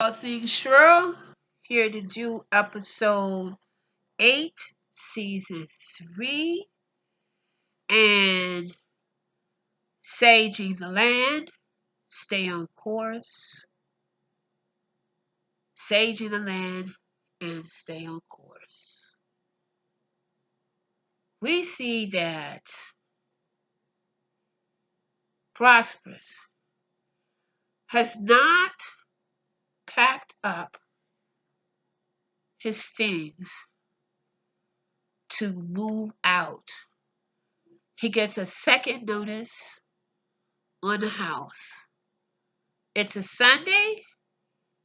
All things Shrill, here to do episode 8, season 3, and saging the land, stay on course, saging the land, and stay on course. We see that Prosperous has not packed up his things to move out. He gets a second notice on the house. It's a Sunday,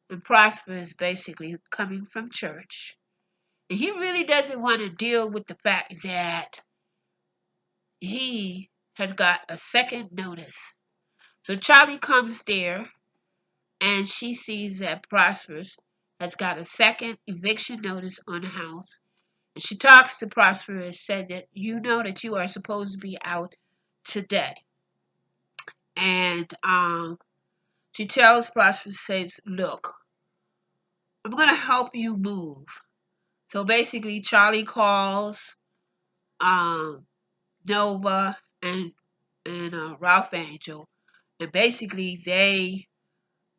and Prosper is basically coming from church. And he really doesn't want to deal with the fact that he has got a second notice. So Charlie comes there and she sees that Prosper has got a second eviction notice on the house. And she talks to Prosper and said that you know that you are supposed to be out today. And she tells Prosper, says, look, I'm going to help you move. So basically, Charlie calls Nova and Ralph Angel, and basically they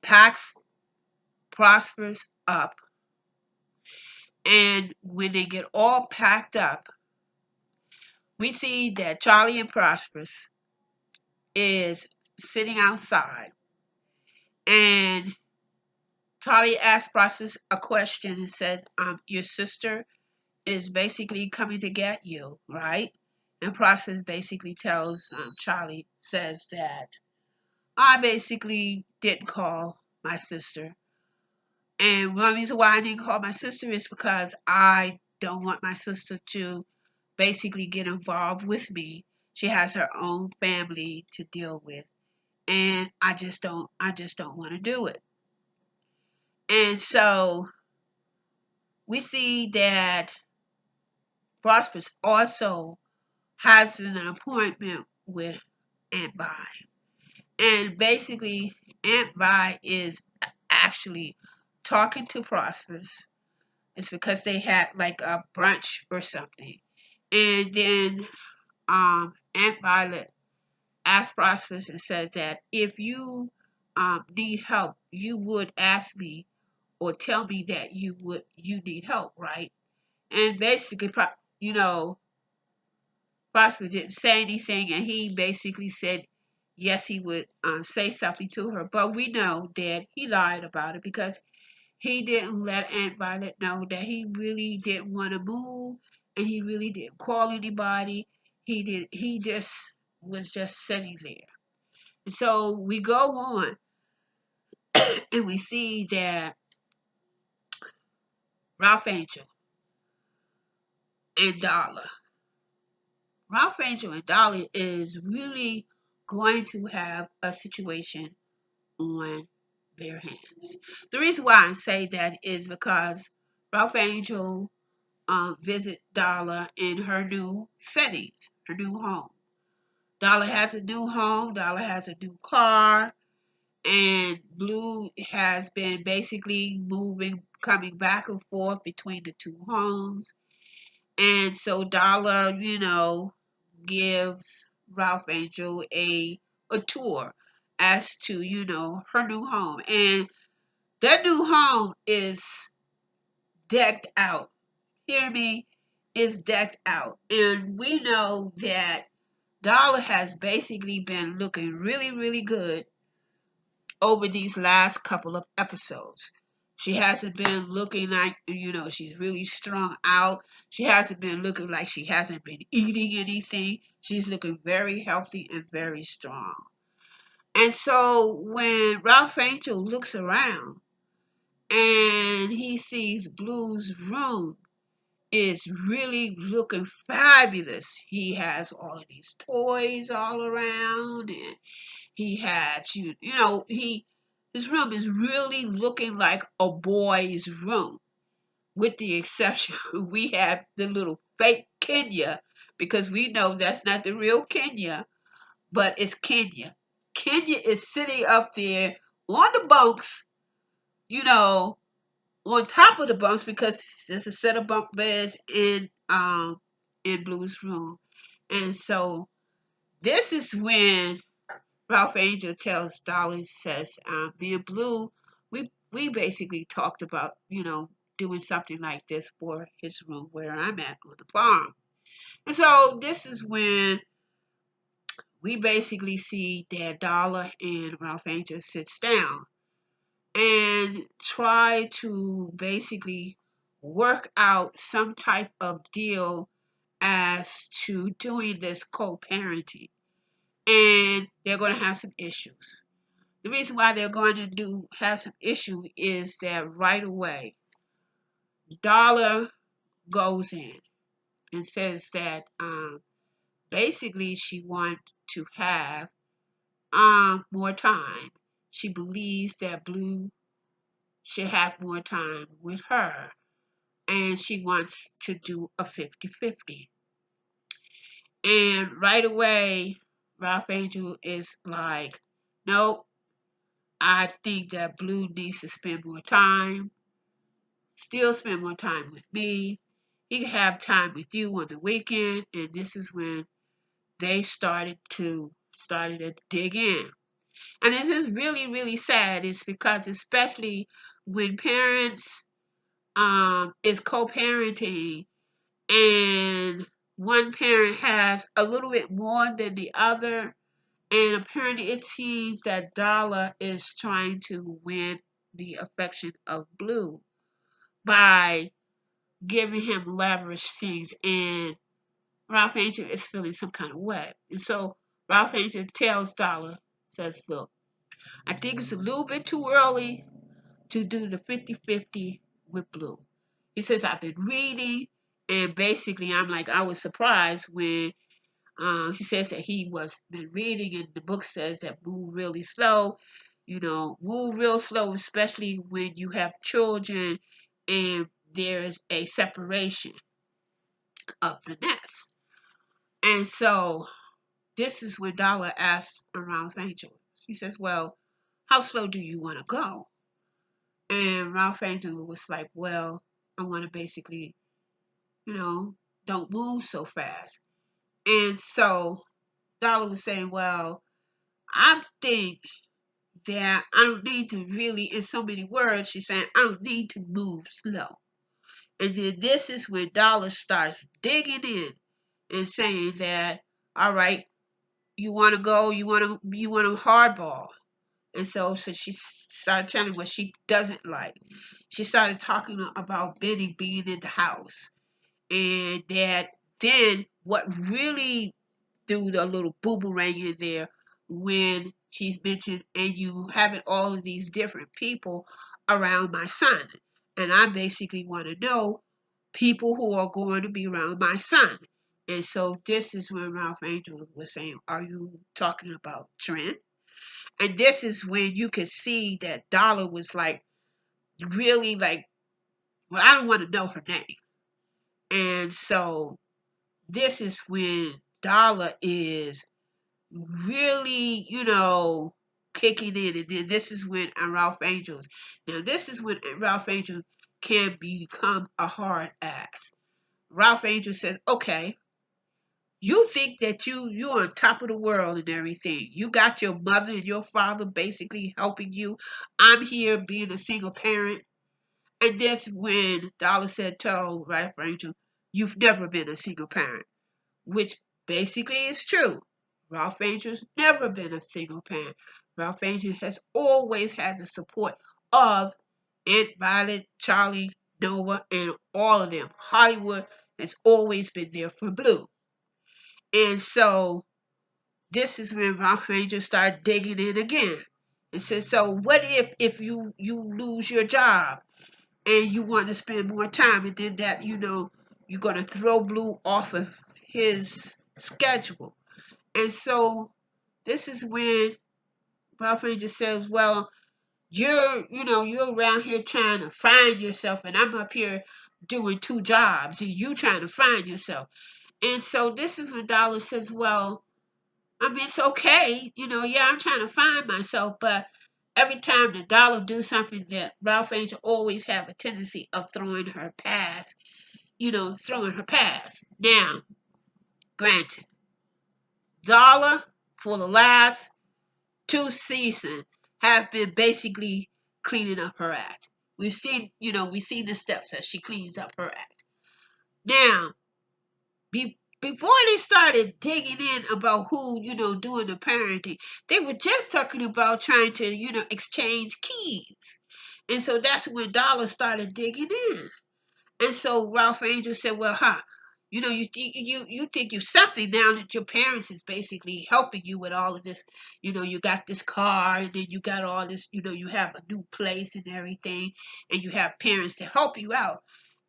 packs Prosperous up. And when they get all packed up, we see that Charlie and Prosperous is sitting outside, and Charlie asked Prosperous a question and said, "Your sister is basically coming to get you, right?" And Prosperous basically tells Charlie, says that I basically didn't call my sister. And one reason why I didn't call my sister is because I don't want my sister to basically get involved with me. She has her own family to deal with. And I just don't want to do it. And so we see that Prosperous also has an appointment with Aunt Vi. And basically, Aunt Vi is actually talking to Prosperous. It's because they had like a brunch or something. And then Aunt Violet asked Prosperous and said that if you need help, you would ask me or tell me that you need help, right? And basically, Prosper didn't say anything, and he basically said yes, he would say something to her. But we know that he lied about it because he didn't let Aunt Violet know that he really didn't want to move, and he really didn't call anybody. He just was just sitting there. And so we go on, and we see that Ralph Angel and Darla. Ralph Angel and Darla is really going to have a situation on their hands. The reason why I say that is because Ralph Angel visit Darla in her new settings, her new home. Darla has a new home, Darla has a new car, and Blue has been basically moving, coming back and forth between the two homes. And so Darla, gives Ralph Angel a tour as to, her new home. And that new home is decked out. Hear me? Is decked out. And we know that Darla has basically been looking really, really good over these last couple of episodes. She hasn't been looking like, she's really strung out. She hasn't been looking like she hasn't been eating anything. She's looking very healthy and very strong. And so when Ralph Angel looks around and he sees Blue's room is really looking fabulous. He has all of these toys all around, and he has his room is really looking like a boy's room, with the exception we have the little fake Kenya, because we know that's not the real Kenya, but it's Kenya. Kenya is sitting up there on the bunks you know, on top of the bunks because there's a set of bunk beds in Blue's room. And so this is when Ralph Angel tells Dolly, says, me and Blue, we basically talked about, doing something like this for his room where I'm at on the farm. And so this is when we basically see that Dollar and Ralph Angel sits down and try to basically work out some type of deal as to doing this co-parenting. And they're going to have some issues. The reason why they're going to have some issue is that right away, Dollar goes in and says that basically she wants to have more time. She believes that Blue should have more time with her, and she wants to do a 50-50. And right away, Ralph Angel is like, nope, I think that Blue needs to spend more time, still spend more time with me. He can have time with you on the weekend. And this is when they started to dig in. And this is really, really sad. It's because especially when parents is co-parenting and one parent has a little bit more than the other, and apparently it seems that Darla is trying to win the affection of Blue by giving him lavish things, and Ralph Angel is feeling some kind of way. And so Ralph Angel tells Darla, says, look, I think it's a little bit too early to do the 50-50 with Blue. He says, I've been reading, and basically I was surprised when he says that he was been reading, and the book says that move really slow. Move real slow, especially when you have children and there's a separation of the nest. And so this is when Dollar asks Ralph Angel. She says, well, how slow do you want to go? And Ralph Angel was like, well, I want to basically, you know, don't move so fast. And so Dollar was saying, well, I think that I don't need to really, in so many words, she's saying, I don't need to move slow. And then this is when Dollar starts digging in and saying that, all right, you want to go, you want to hardball. And so she started telling what she doesn't like. She started talking about Benny being in the house. And that then what really threw the little boomerang in there when she's mentioned, and you having all of these different people around my son. And I basically want to know people who are going to be around my son. And so this is when Ralph Angel was saying, are you talking about Trent? And this is when you could see that Dollar was like, really like, well, I don't want to know her name. And so this is when Dollar is really, kicking in. And then this is when Ralph Angels. Now, this is when Ralph Angel can become a hard ass. Ralph Angel says, okay, you think that you're on top of the world and everything. You got your mother and your father basically helping you. I'm here being a single parent. And that's when Dollar said, told Ralph Angel, you've never been a single parent, which basically is true. Ralph Angel's never been a single parent. Ralph Angel has always had the support of Aunt Violet, Charlie, Nova, and all of them. Hollywood has always been there for Blue. And so this is when Ralph Angel started digging in again. And said, so what if you lose your job and you want to spend more time, and then that, you're going to throw Blue off of his schedule. And so this is when Ralph Angel says, well, you're around here trying to find yourself, and I'm up here doing two jobs, and you trying to find yourself. And so this is when Dollar says, well, I mean, it's okay, yeah, I'm trying to find myself, but every time that Darla do something, that Ralph Angel always have a tendency of throwing her past, throwing her past. Now, granted, Darla for the last 2 seasons have been basically cleaning up her act. We've seen the steps as she cleans up her act. Now, before they started digging in about who, doing the parenting, they were just talking about trying to, exchange keys. And so that's when Dollar started digging in. And so Ralph Angel said, "Well, you think you're something now that your parents is basically helping you with all of this. You got this car, and then you got all this. You have a new place and everything, and you have parents to help you out."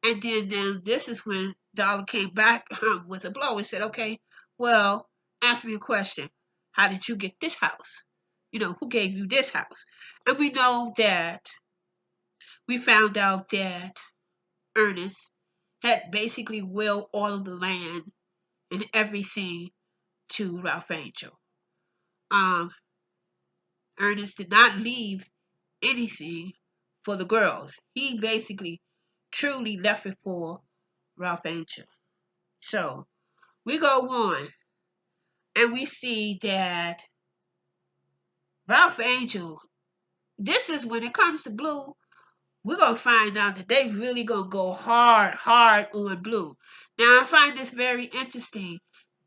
And then this is when Dollar came back with a blow and said, "Okay, well, ask me a question. How did you get this house? Who gave you this house?" And we found out that Ernest had basically willed all of the land and everything to Ralph Angel. Um, Ernest did not leave anything for the girls. He basically truly left it for Ralph Angel. So we go on and we see that Ralph Angel, this is when it comes to Blue, we're gonna find out that they really gonna go hard on Blue. Now I find this very interesting,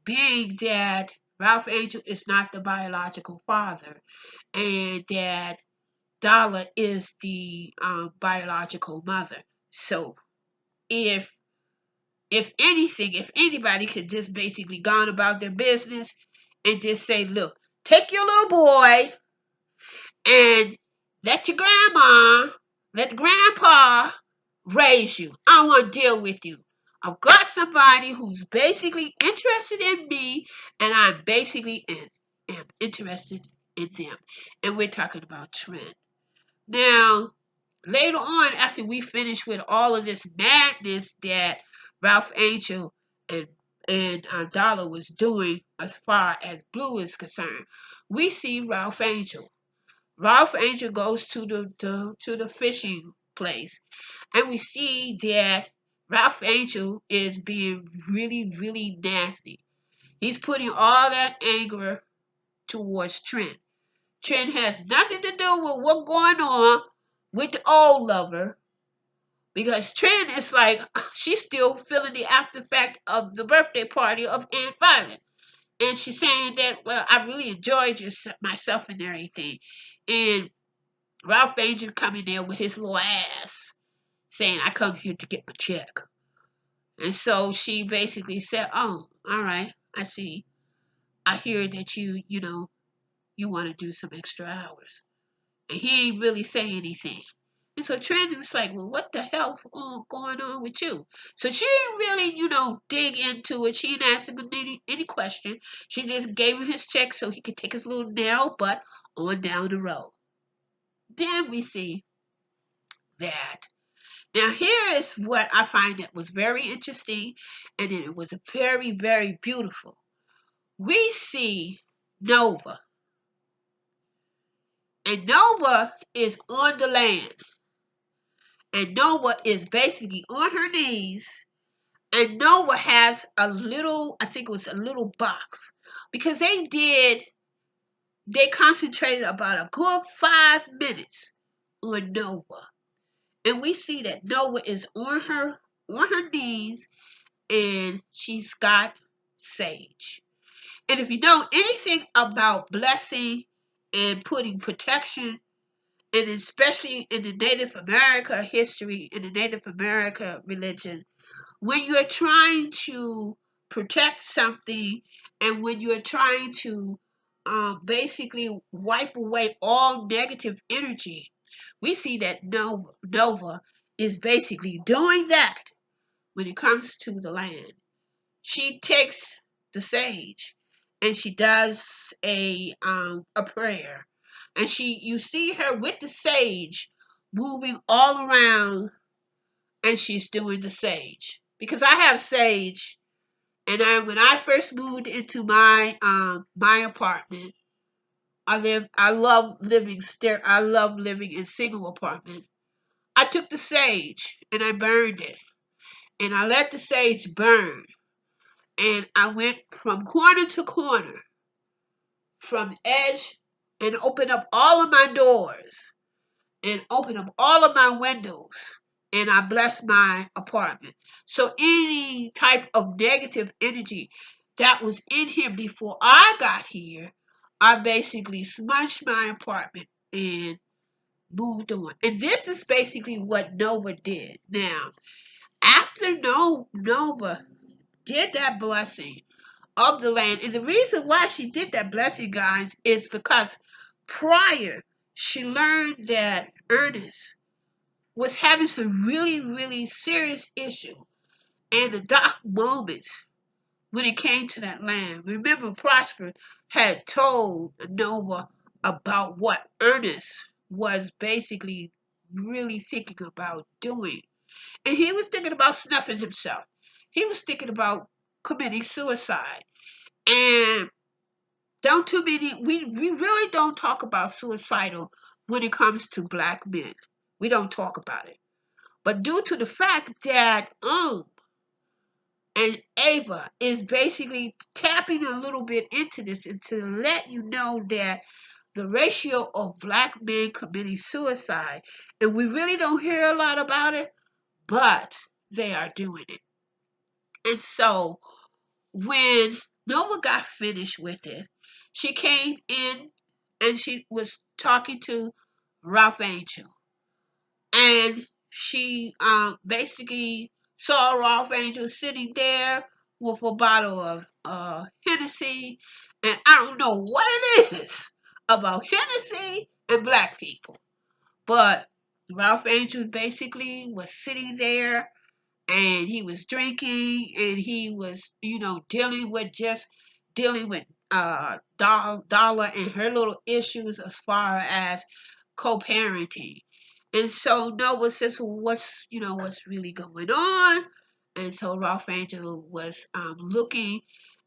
being that Ralph Angel is not the biological father, and that Darla is the biological mother. So if if anybody could just basically go on about their business and just say, look, take your little boy and let your grandma, let grandpa raise you. I don't want to deal with you. I've got somebody who's basically interested in me, and I'm basically am interested in them. And we're talking about Trent. Now, later on, after we finish with all of this madness that Ralph Angel and Dollar was doing as far as Blue is concerned, we see Ralph Angel. Ralph Angel goes to the fishing place, and we see that Ralph Angel is being really, really nasty. He's putting all that anger towards Trent. Trent has nothing to do with what's going on with the old lover, because Trent is like, she's still feeling the after effect of the birthday party of Aunt Violet. And she's saying that, well, I really enjoyed myself and everything. And Ralph Angel coming there with his little ass saying, I come here to get my check. And so she basically said, oh, all right, I see. I hear that you want to do some extra hours. And he ain't really say anything. And so Trent was like, well, what the hell's going on with you? So she didn't really, dig into it. She didn't ask him any question. She just gave him his check so he could take his little narrow butt on down the road. Then we see that. Now, here is what I find that was very interesting, and it was very, very beautiful. We see Nova, and Nova is on the land, and Nova is basically on her knees, and Nova has a little, I think it was a little box, because they concentrated about a good 5 minutes on Nova, and we see that Nova is on her knees, and she's got sage. And if you know anything about blessing and putting protection, and especially in the Native America history, in the Native America religion, when you're trying to protect something, and when you're trying to basically wipe away all negative energy, we see that Nova is basically doing that when it comes to the land. She takes the sage and she does a prayer, and you see her with the sage moving all around, and she's doing the sage. Because I have sage, and when I first moved into my apartment, I love living in single apartment. I took the sage and I burned it. And I let the sage burn. And I went from corner to corner, from edge, and opened up all of my doors and opened up all of my windows. And I blessed my apartment. So any type of negative energy that was in here before I got here, I basically smudged my apartment and moved on. And this is basically what Nova did. Now, after Nova did that blessing of the land, and the reason why she did that blessing, guys, is because prior she learned that Ernest was having some really, really serious issue and the dark moments when it came to that land. Remember, Prosper had told Nova about what Ernest was basically really thinking about doing. And he was thinking about snuffing himself. He was thinking about committing suicide. And don't too many we really don't talk about suicidal when it comes to black men. We don't talk about it. But due to the fact that and Ava is basically tapping a little bit into this and to let you know that the ratio of black men committing suicide, and we really don't hear a lot about it, but they are doing it. And so when Nova got finished with it, she came in and she was talking to Ralph Angel. And she basically saw Ralph Angel sitting there with a bottle of Hennessy. And I don't know what it is about Hennessy and black people. But Ralph Angel basically was sitting there and he was drinking and he was, dealing with Darla and her little issues as far as co-parenting. And so Noah says, well, what's really going on? And so Ralph Angel was looking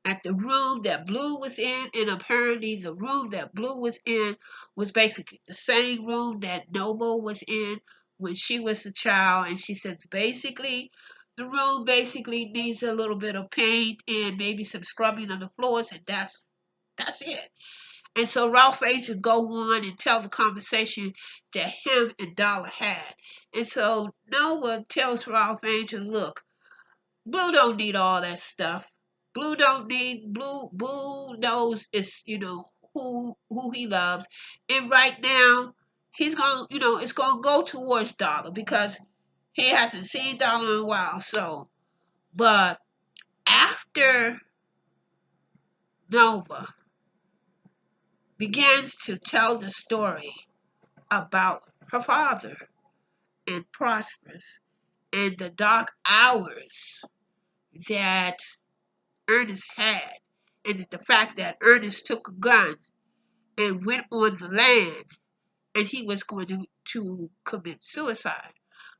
at the room that Blue was in, and apparently the room that Blue was in was basically the same room that Nova was in when she was a child. And she says basically the room basically needs a little bit of paint and maybe some scrubbing on the floors, and that's it. And so Ralph Angel go on and tell the conversation that him and Dollar had. And so Noah tells Ralph Angel, look, Blue don't need all that stuff. Blue knows it's, who he loves. And right now he's gonna, it's gonna go towards Dollar because he hasn't seen Dollar in a while. So but after Nova begins to tell the story about her father and Prosperous and the dark hours that Ernest had, and the fact that Ernest took a gun and went on the land and he was going to commit suicide.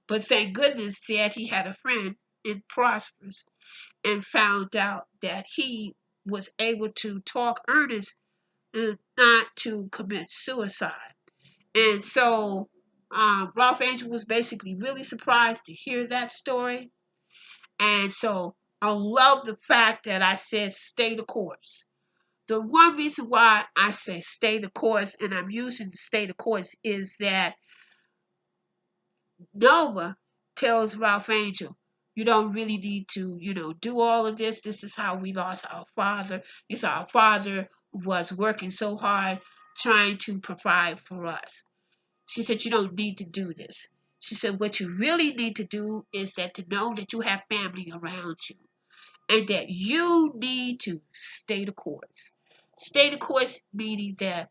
But thank goodness that he had a friend in Prosperous and found out that he was able to talk Ernest not to commit suicide. And so Ralph Angel was basically really surprised to hear that story. And so I love the fact that I said stay the course. The one reason why I say stay the course and I'm using stay the course is that Nova tells Ralph Angel, you don't really need to, do all of this. This is how we lost our father. This our father was working so hard trying to provide for us. She said, you don't need to do this. She said, what you really need to do is that to know that you have family around you and that you need to stay the course. Stay the course meaning that,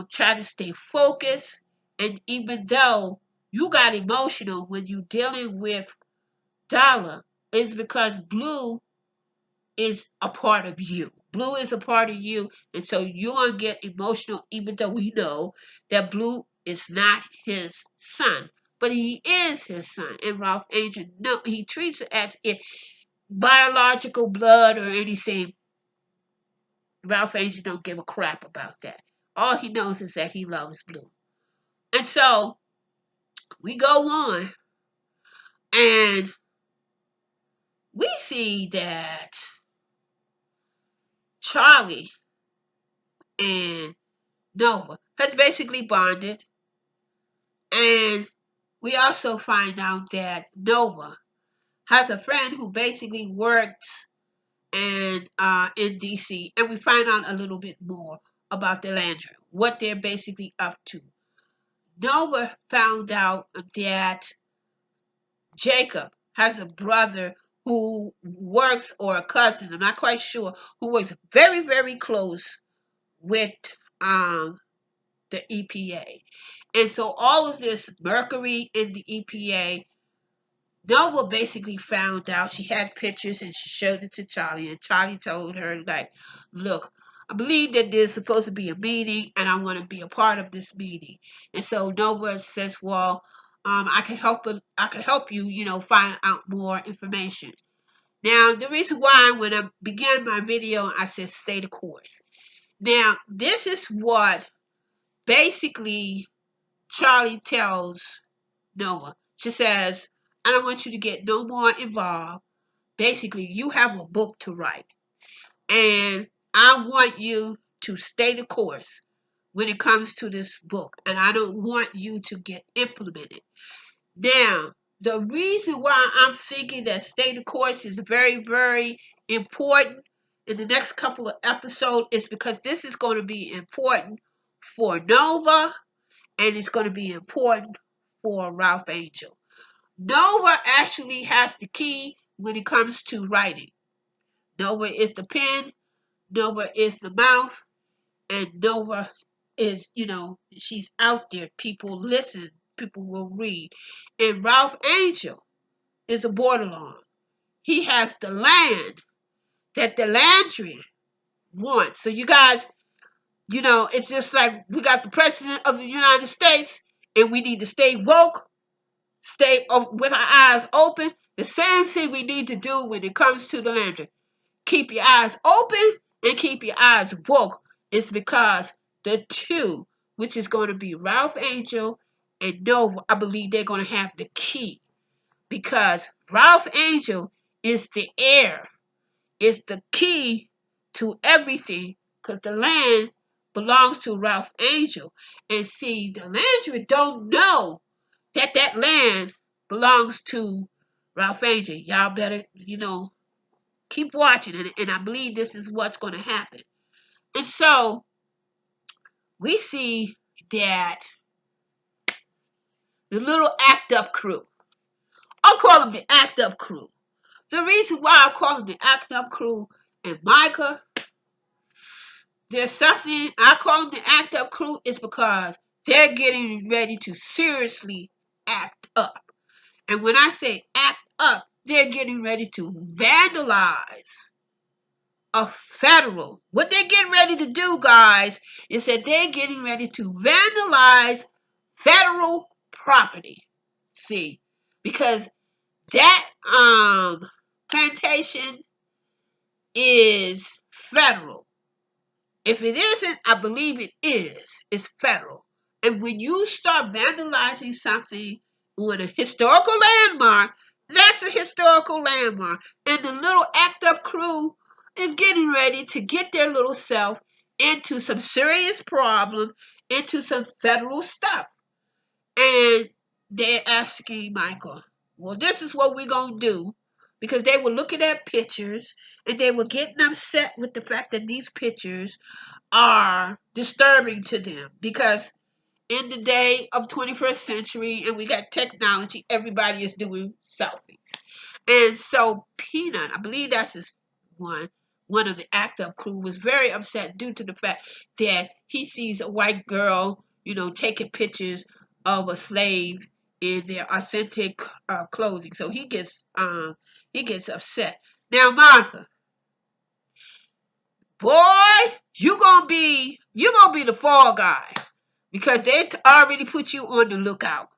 try to stay focused. And even though you got emotional when you dealing with Dollar, it's because Blue is a part of you. Blue is a part of you, and so you're gonna get emotional, even though we know that Blue is not his son, but he is his son. And Ralph Angel, no, he treats it as if biological blood or anything. Ralph Angel don't give a crap about that. All he knows is that he loves blue. And so we go on and we see that Charlie and Nova has basically bonded. And we also find out that Nova has a friend who basically works in DC, and we find out a little bit more about the Landry, what they're basically up to. Nova found out that Jacob has a brother who works, or a cousin, I'm not quite sure, who works very, very close with um, the EPA. And so all of this mercury in the EPA, Nova basically found out. She had pictures and she showed it to Charlie, and Charlie told her, like, look, I believe that there's supposed to be a meeting and I want to be a part of this meeting. And so Nova says, well, I can help you, find out more information. Now, the reason why when I began my video, I said stay the course. Now, this is what basically Charlie tells Nova. She says, I don't want you to get no more involved. Basically, you have a book to write. And I want you to stay the course when it comes to this book. And I don't want you to get implemented. Now, the reason why I'm thinking that stay the course is very, very important in the next couple of episodes is because this is going to be important for Nova, and it's going to be important for Ralph Angel. Nova actually has the key when it comes to writing. Nova is the pen, Nova is the mouth, and Nova is, she's out there. People listen, people will read. And Ralph Angel is a borderline. He has the land that the Landry wants. So you guys, it's just like we got the president of the United States, and we need to stay woke, stay with our eyes open. The same thing we need to do when it comes to the Landry. Keep your eyes open and keep your eyes woke. It's because the two, which is going to be Ralph Angel and Nova, I believe they're going to have the key. Because Ralph Angel is the heir, is the key to everything, because the land belongs to Ralph Angel. And see, the Landry don't know that that land belongs to Ralph Angel. Y'all better, keep watching, and I believe this is what's going to happen. And so we see that the little act up crew, I'll call them the act up crew. The reason why I call them the act up crew and Micah, there's something I call them the act up crew is because they're getting ready to seriously act up. And when I say act up, they're getting ready to vandalize a federal. What they're getting ready to do, guys, is that they're getting ready to vandalize federal property. See, because that plantation is federal. If it isn't, I believe it is. It's federal. And when you start vandalizing something on a historical landmark, that's a historical landmark. And the little act up crew is getting ready to get their little self into some serious problem, into some federal stuff. And they're asking Michael, well, this is what we're going to do. Because they were looking at pictures and they were getting upset with the fact that these pictures are disturbing to them. Because in the day of 21st century and we got technology, everybody is doing selfies. And so Peanut, I believe that's his one of the act up crew, was very upset due to the fact that he sees a white girl, taking pictures of a slave in their authentic clothing. So he gets upset. Now, Martha, boy, you're gonna be the fall guy because they already put you on the lookout.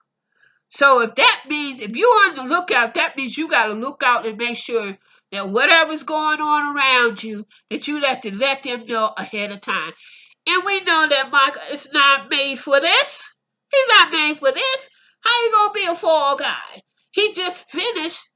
So if you're on the lookout, that means you gotta look out and make sure that whatever's going on around you, that you let them know ahead of time. And we know that Michael is not made for this. He's not made for this. How you gonna be a fall guy? He just finished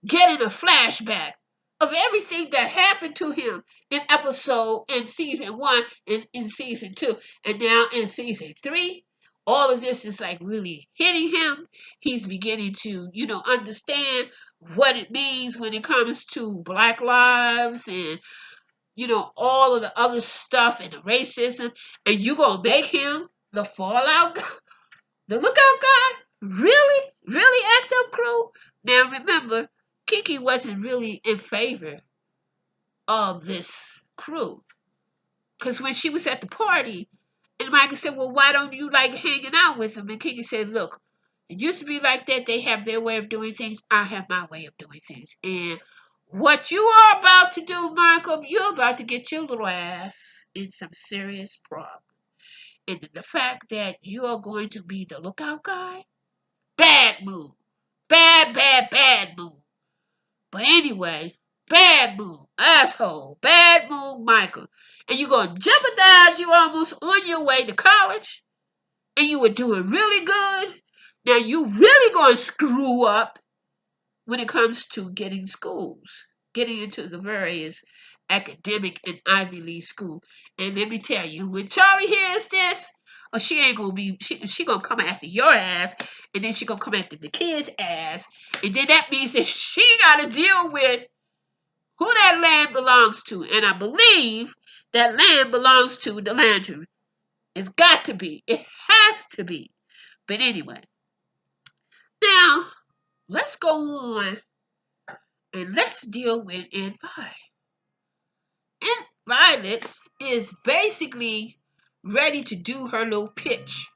getting a flashback of everything that happened to him in season one and in season two, and now in season three. All of this is like really hitting him. He's beginning to, understand what it means when it comes to Black lives and all of the other stuff and the racism, and you gonna make him the fallout guy, the lookout guy? Really? Really act up crew? Now remember, Kiki wasn't really in favor of this crew. Because when she was at the party, and Michael said, well, why don't you like hanging out with them? And Kiki said, look, it used to be like that. They have their way of doing things. I have my way of doing things. And what you are about to do, Michael, you're about to get your little ass in some serious problems. And the fact that you are going to be the lookout guy, bad move. Bad, bad, bad move. But anyway, bad move, asshole, bad move, Michael. And you're going to jeopardize you almost on your way to college. And you were doing really good. Now you really going to screw up when it comes to getting into the various academic and Ivy League school. And let me tell you, when Charlie hears this, she ain't gonna be she gonna come after your ass, and then she gonna come after the kid's ass, and then that means that she gotta deal with who that land belongs to. And I believe that land belongs to the Landry. It's got to be. It has to be. But anyway, now let's go on and let's deal with Aunt Violet. Aunt Violet is basically ready to do her little pitch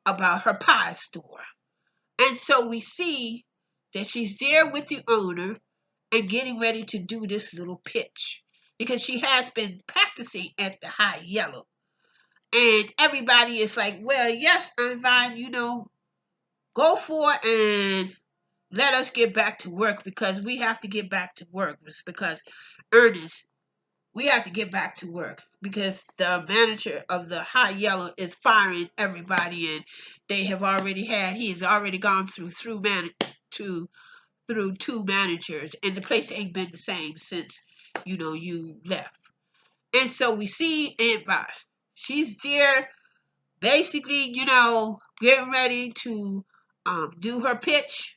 about her pie store. And so we see that she's there with the owner and getting ready to do this little pitch because she has been practicing at the High Yellow. And everybody is like, well, yes, I'm fine, go for it and let us get back to work because we have to get back to work. It's because Ernest, we have to get back to work because the manager of the High Yellow is firing everybody, and he has already gone to through two managers, and the place ain't been the same since you left. And so we see Aunt Vi. She's there basically, getting ready to do her pitch,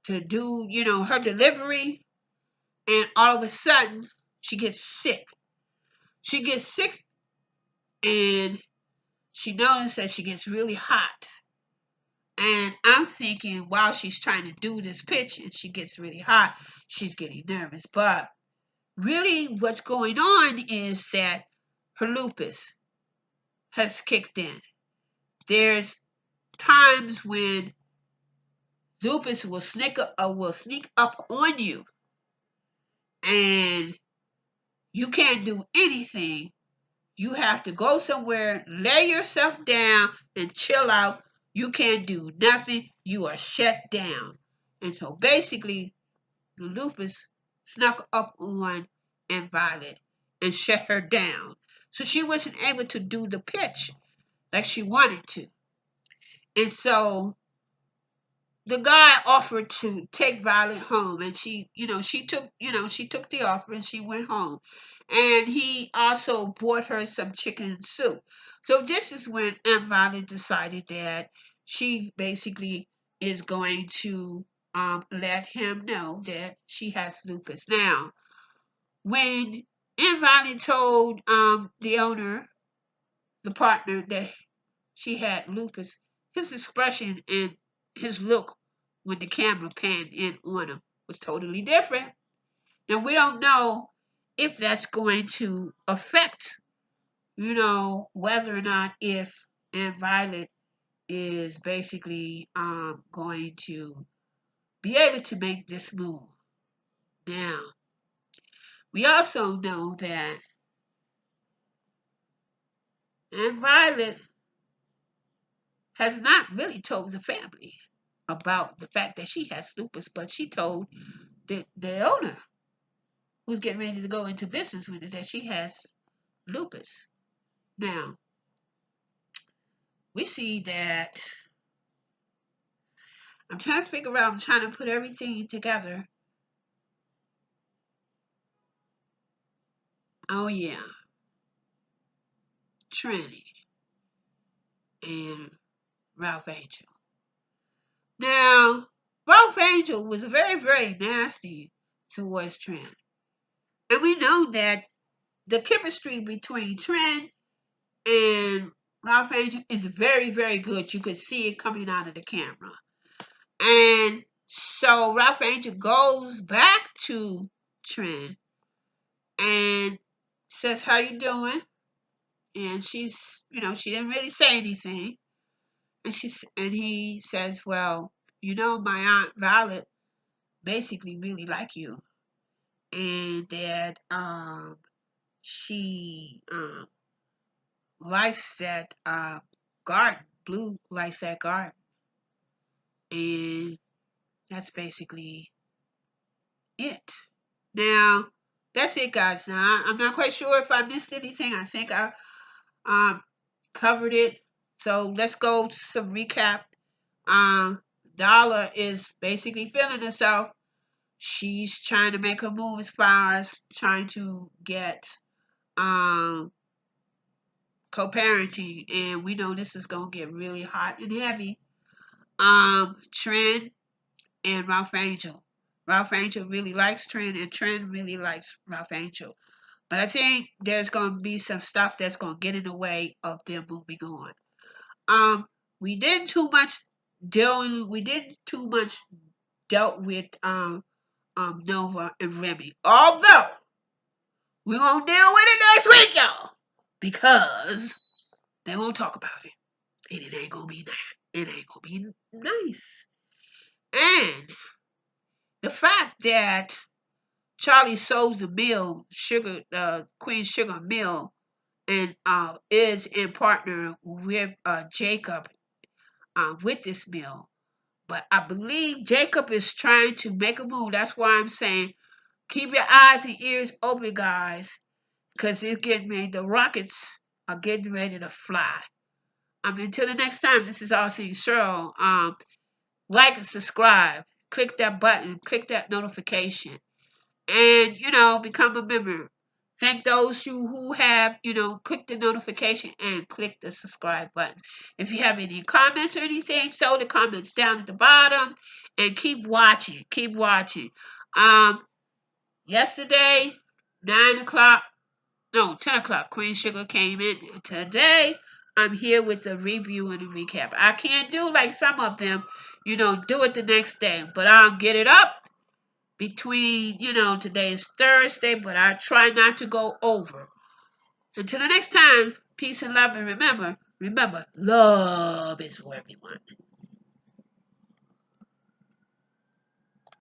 to do, her delivery, and all of a sudden she gets sick. She gets sick and she notices that she gets really hot. And I'm thinking while she's trying to do this pitch and she gets really hot, she's getting nervous. But really what's going on is that her lupus has kicked in. There's times when lupus will sneak up on you and you can't do anything. You have to go somewhere, lay yourself down, and chill out. You can't do nothing. You are shut down. And so basically, the lupus snuck up on Aunt Violet and shut her down. So she wasn't able to do the pitch like she wanted to. And so the guy offered to take Violet home, and she took the offer and she went home. And he also bought her some chicken soup. So this is when Aunt Violet decided that she basically is going to let him know that she has lupus. Now, when Aunt Violet told the owner, the partner, that she had lupus, his expression and his look when the camera panned in on him was totally different. Now we don't know if that's going to affect, whether or not if Aunt Violet is basically going to be able to make this move. Now, we also know that Aunt Violet has not really told the family about the fact that she has lupus, but she told the owner who's getting ready to go into business with it that she has lupus. Now, we see that I'm trying to figure out, I'm trying to put everything together. Oh, yeah. Trinity and Ralph Angel. Now, Ralph Angel was very, very nasty towards Trent. And we know that the chemistry between Trent and Ralph Angel is very, very good. You could see it coming out of the camera. And so Ralph Angel goes back to Trent and says, "How you doing?" And she's, she didn't really say anything. And he says, "Well, my Aunt Violet basically really like you, and that she likes that garden. Blue likes that garden, and that's basically it." Now, that's it, guys. Now, I'm not quite sure if I missed anything. I think I um covered it. So let's go to some recap. Darla is basically feeling herself. She's trying to make her move as far as trying to get um co-parenting, and we know this is gonna get really hot and heavy. Trent and Ralph Angel. Ralph Angel really likes Trent, and Trent really likes Ralph Angel. But I think there's gonna be some stuff that's gonna get in the way of them moving on. We didn't too much dealt with Nova and Remy. Although we're gonna deal with it next week, y'all. Because they're gonna talk about it. And it ain't gonna be nice. It ain't gonna be nice. And the fact that Charlie sold the mill, Queen Sugar Mill, and is in partner with Jacob with this mill. But I believe Jacob is trying to make a move. That's why I'm saying keep your eyes and ears open, guys, because it's getting ready. The rockets are getting ready to fly. Until the next time, this is All Things Cheryl. Like and subscribe. Click that button. Click that notification. And, become a member. Thank those who have, clicked the notification and click the subscribe button. If you have any comments or anything, throw the comments down at the bottom and keep watching. Keep watching. Yesterday, 9 o'clock, no, 10 o'clock, Queen Sugar came in. Today, I'm here with a review and a recap. I can't do like some of them, do it the next day. But I'll get it up between, today is Thursday, but I try not to go over. Until the next time, peace and love, and remember, love is for everyone.